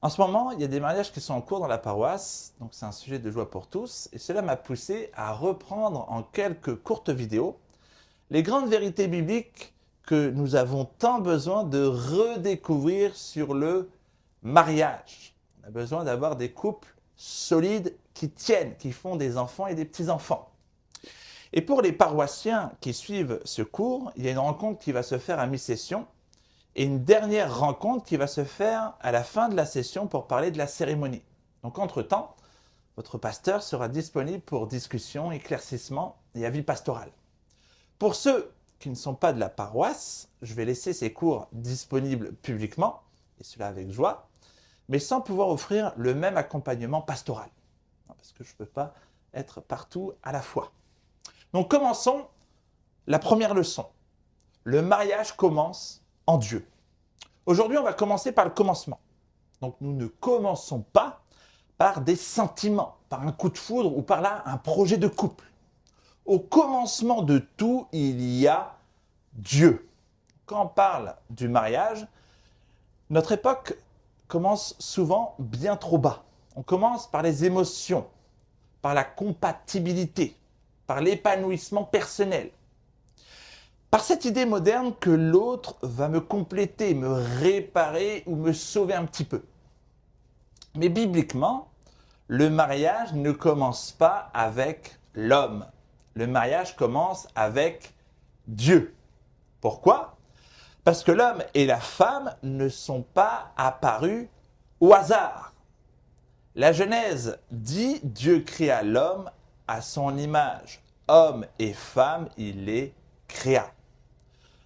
En ce moment, il y a des mariages qui sont en cours dans la paroisse, donc c'est un sujet de joie pour tous, et cela m'a poussé à reprendre en quelques courtes vidéos les grandes vérités bibliques que nous avons tant besoin de redécouvrir sur le mariage. On a besoin d'avoir des couples solides qui tiennent, qui font des enfants et des petits-enfants. Et pour les paroissiens qui suivent ce cours, il y a une rencontre qui va se faire à mi-session et une dernière rencontre qui va se faire à la fin de la session pour parler de la cérémonie. Donc entre-temps, votre pasteur sera disponible pour discussion, éclaircissement et avis pastoral. Pour ceux qui ne sont pas de la paroisse, je vais laisser ces cours disponibles publiquement, et cela avec joie, mais sans pouvoir offrir le même accompagnement pastoral, parce que je ne peux pas être partout à la fois. Donc commençons la première leçon. Le mariage commence en Dieu. Aujourd'hui, on va commencer par le commencement. Donc nous ne commençons pas par des sentiments, par un coup de foudre ou par là un projet de couple. Au commencement de tout, il y a Dieu. Quand on parle du mariage, notre époque commence souvent bien trop bas. On commence par les émotions, par la compatibilité, par l'épanouissement personnel, par cette idée moderne que l'autre va me compléter, me réparer ou me sauver un petit peu. Mais bibliquement, le mariage ne commence pas avec l'homme. Le mariage commence avec Dieu. Pourquoi ? Parce que l'homme et la femme ne sont pas apparus au hasard. La Genèse dit « Dieu créa l'homme à son image. Homme et femme, il les créa. »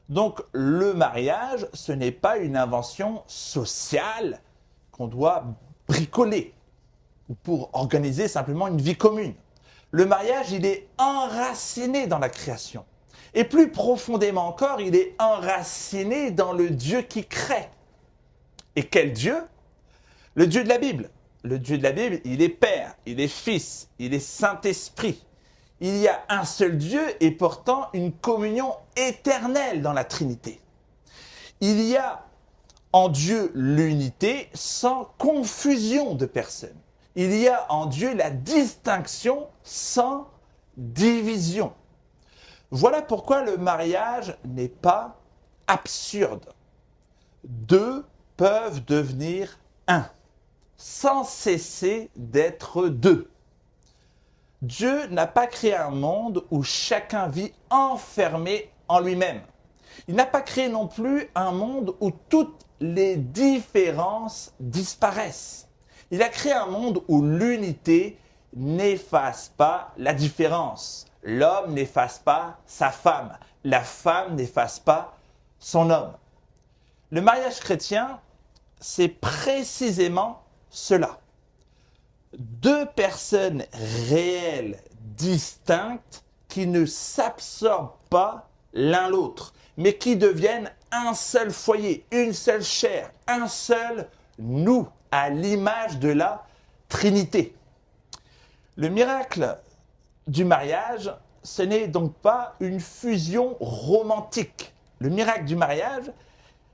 Donc le mariage, ce n'est pas une invention sociale qu'on doit bricoler ou pour organiser simplement une vie commune. Le mariage, il est enraciné dans la création. Et plus profondément encore, il est enraciné dans le Dieu qui crée. Et quel Dieu ? Le Dieu de la Bible. Le Dieu de la Bible, il est Père, il est Fils, il est Saint-Esprit. Il y a un seul Dieu et pourtant une communion éternelle dans la Trinité. Il y a en Dieu l'unité sans confusion de personnes. Il y a en Dieu la distinction sans division. Voilà pourquoi le mariage n'est pas absurde. Deux peuvent devenir un, sans cesser d'être deux. Dieu n'a pas créé un monde où chacun vit enfermé en lui-même. Il n'a pas créé non plus un monde où toutes les différences disparaissent. Il a créé un monde où l'unité n'efface pas la différence. L'homme n'efface pas sa femme. La femme n'efface pas son homme. Le mariage chrétien, c'est précisément cela. Deux personnes réelles, distinctes, qui ne s'absorbent pas l'un l'autre, mais qui deviennent un seul foyer, une seule chair, un seul nous, à l'image de la Trinité. Le miracle du mariage, ce n'est donc pas une fusion romantique. Le miracle du mariage,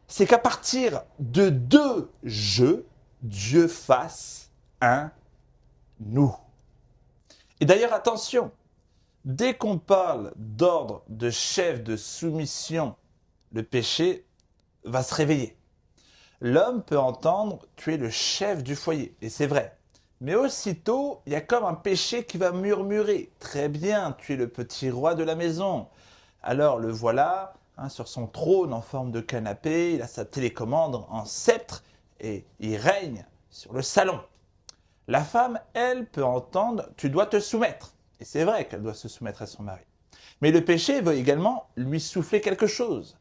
c'est qu'à partir de deux jeux, Dieu fasse un nous. Et d'ailleurs, attention, dès qu'on parle d'ordre, de chef, de soumission, le péché va se réveiller. L'homme peut entendre « tu es le chef du foyer », et c'est vrai. Mais aussitôt, il y a comme un péché qui va murmurer « très bien, tu es le petit roi de la maison ». Alors le voilà, sur son trône en forme de canapé, il a sa télécommande en sceptre et il règne sur le salon. La femme, elle, peut entendre « tu dois te soumettre ». Et c'est vrai qu'elle doit se soumettre à son mari. Mais le péché veut également lui souffler quelque chose.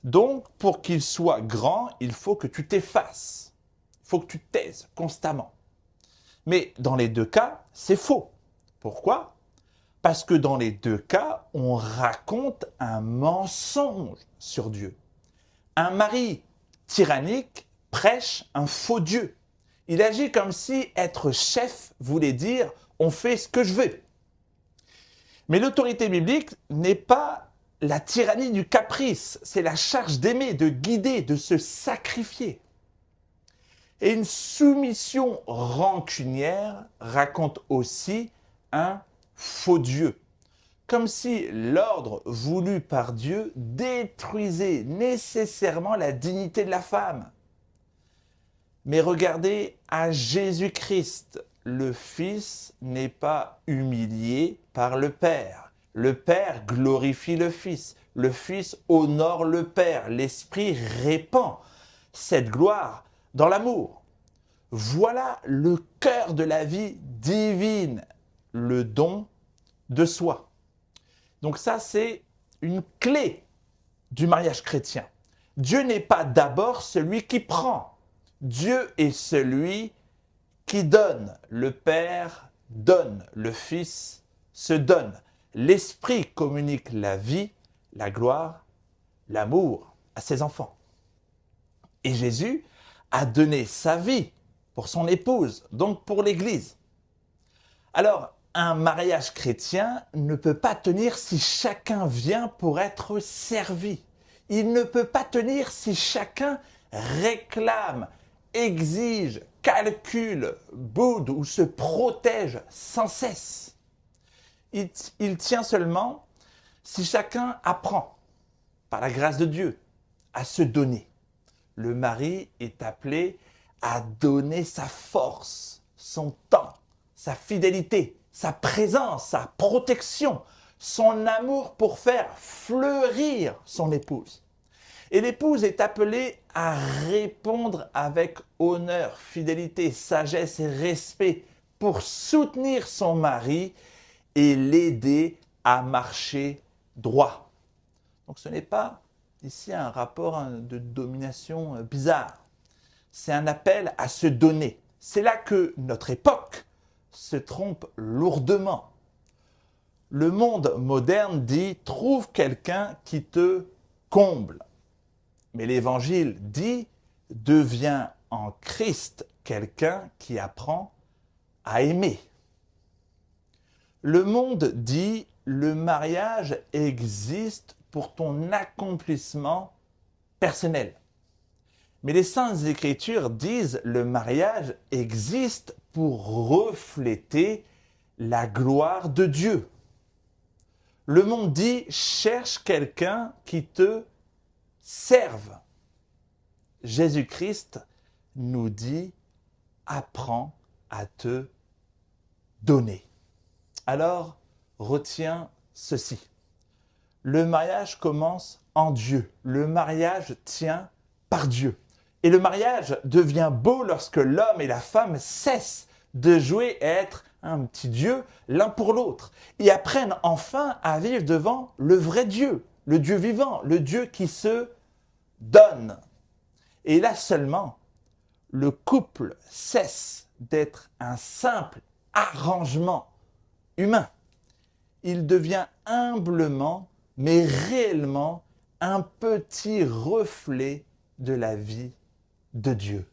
Donc, pour qu'il soit grand, il faut que tu t'effaces. Il faut que tu te taises constamment. Mais dans les deux cas, c'est faux. Pourquoi ? Parce que dans les deux cas, on raconte un mensonge sur Dieu. Un mari tyrannique prêche un faux Dieu. Il agit comme si être chef voulait dire « on fait ce que je veux ». Mais l'autorité biblique n'est pas la tyrannie du caprice, c'est la charge d'aimer, de guider, de se sacrifier. Et une soumission rancunière raconte aussi un faux Dieu. Comme si l'ordre voulu par Dieu détruisait nécessairement la dignité de la femme. Mais regardez à Jésus-Christ, le Fils n'est pas humilié par le Père. Le Père glorifie le Fils honore le Père. L'Esprit répand cette gloire dans l'amour. Voilà le cœur de la vie divine, le don de soi. Donc ça, c'est une clé du mariage chrétien. Dieu n'est pas d'abord celui qui prend. Dieu est celui qui donne. Le Père donne, le Fils se donne. L'Esprit communique la vie, la gloire, l'amour à ses enfants. Et Jésus a donné sa vie pour son épouse, donc pour l'Église. Alors, un mariage chrétien ne peut pas tenir si chacun vient pour être servi. Il ne peut pas tenir si chacun réclame, exige, calcule, boude ou se protège sans cesse. Il tient seulement si chacun apprend, par la grâce de Dieu, à se donner. Le mari est appelé à donner sa force, son temps, sa fidélité, sa présence, sa protection, son amour pour faire fleurir son épouse. Et l'épouse est appelée à répondre avec honneur, fidélité, sagesse et respect pour soutenir son mari et l'aider à marcher droit. Donc ce n'est pas ici un rapport de domination bizarre. C'est un appel à se donner. C'est là que notre époque se trompe lourdement. Le monde moderne dit « trouve quelqu'un qui te comble ». Mais l'Évangile dit « deviens en Christ quelqu'un qui apprend à aimer ». Le monde dit « le mariage existe pour ton accomplissement personnel ». Mais les Saintes Écritures disent « le mariage existe pour refléter la gloire de Dieu ». Le monde dit « cherche quelqu'un qui te serve ». Jésus-Christ nous dit « apprends à te donner ». Alors, retiens ceci. Le mariage commence en Dieu. Le mariage tient par Dieu. Et le mariage devient beau lorsque l'homme et la femme cessent de jouer et être un petit Dieu l'un pour l'autre et apprennent enfin à vivre devant le vrai Dieu, le Dieu vivant, le Dieu qui se donne. Et là seulement, le couple cesse d'être un simple arrangement humain. Il devient humblement, mais réellement, un petit reflet de la vie de Dieu.